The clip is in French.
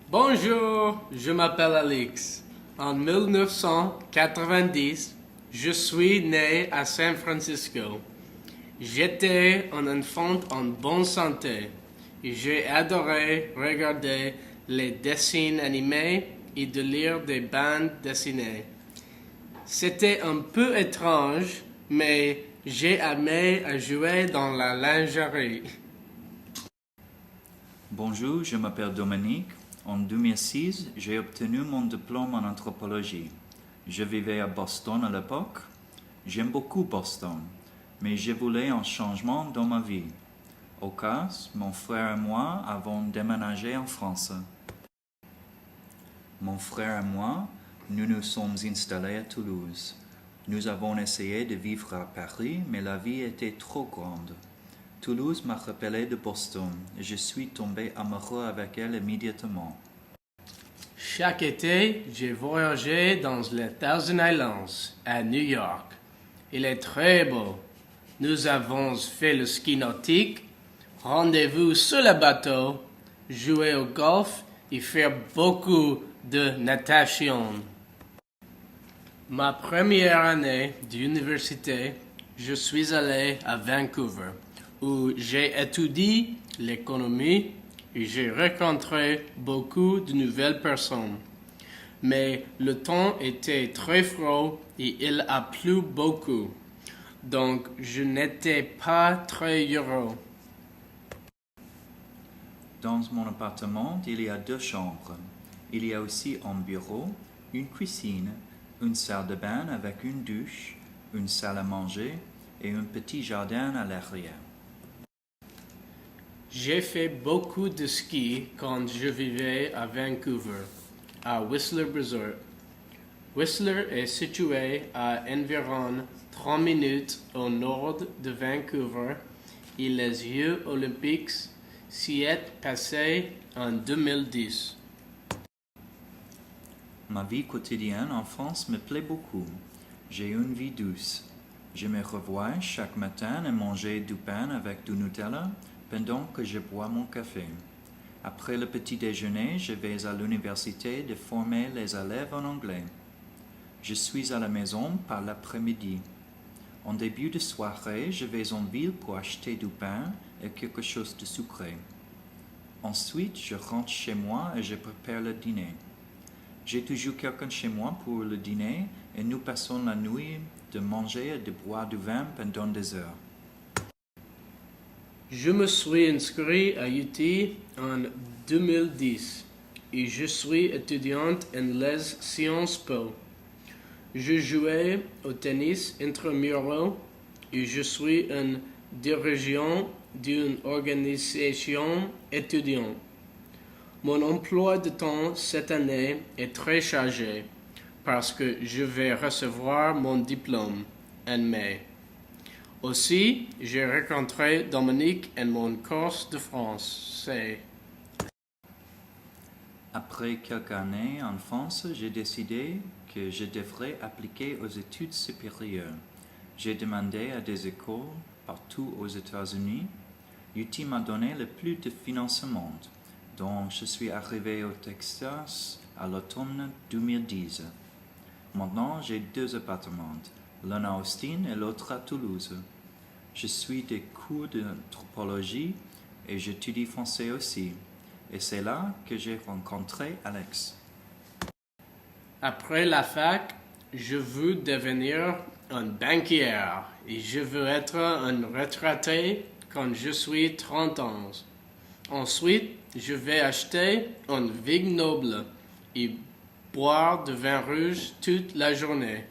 Bonjour, je m'appelle Alex. En 1990, je suis né à San Francisco. J'étais un enfant en bonne santé et j'ai adoré regarder les dessins animés et de lire des bandes dessinées. C'était un peu étrange, mais j'ai aimé jouer dans la lingerie. Bonjour, je m'appelle Dominique. En 2006, j'ai obtenu mon diplôme en anthropologie. Je vivais à Boston à l'époque. J'aime beaucoup Boston, mais je voulais un changement dans ma vie. Au cas, mon frère et moi avons déménagé en France. Mon frère et moi, nous nous sommes installés à Toulouse. Nous avons essayé de vivre à Paris, mais la vie était trop grande. Toulouse m'a rappelé de Boston et je suis tombé amoureux avec elle immédiatement. Chaque été, j'ai voyagé dans les Thousand Islands, à New York. Il est très beau. Nous avons fait le ski nautique, rendez-vous sur le bateau, joué au golf et faire beaucoup de natation. Ma première année d'université, je suis allé à Vancouver, où j'ai étudié l'économie et j'ai rencontré beaucoup de nouvelles personnes. Mais le temps était très froid et il a plu beaucoup, donc je n'étais pas très heureux. Dans mon appartement, il y a 2 chambres. Il y a aussi un bureau, une cuisine, une salle de bain avec une douche, une salle à manger et un petit jardin à l'arrière. J'ai fait beaucoup de ski quand je vivais à Vancouver, à Whistler Resort. Whistler est situé à environ 3 minutes au nord de Vancouver et les Jeux olympiques s'y est passé en 2010. Ma vie quotidienne en France me plaît beaucoup. J'ai une vie douce. Je me revois chaque matin et manger du pain avec du Nutella pendant que je bois mon café. Après le petit déjeuner, je vais à l'université de former les élèves en anglais. Je suis à la maison par l'après-midi. En début de soirée, je vais en ville pour acheter du pain et quelque chose de sucré. Ensuite, je rentre chez moi et je prépare le dîner. J'ai toujours quelqu'un chez moi pour le dîner et nous passons la nuit de manger et de boire du vin pendant des heures. Je me suis inscrit à UT en 2010 et je suis étudiante en les Sciences Po. Je jouais au tennis intramural et je suis un dirigeant d'une organisation étudiante. Mon emploi de temps cette année est très chargé parce que je vais recevoir mon diplôme en mai. Aussi, j'ai rencontré Dominique en mon cours de français. Après quelques années en France, j'ai décidé que je devrais appliquer aux études supérieures. J'ai demandé à des écoles partout aux États-Unis. UT m'a donné le plus de financement, donc je suis arrivé au Texas à l'automne 2010. Maintenant, j'ai 2 appartements, l'un à Austin et l'autre à Toulouse. Je suis des cours d'anthropologie et j'étudie français aussi. Et c'est là que j'ai rencontré Alex. Après la fac, je veux devenir un banquier et je veux être un retraité quand je suis 30 ans. Ensuite, je vais acheter un vignoble et boire du vin rouge toute la journée.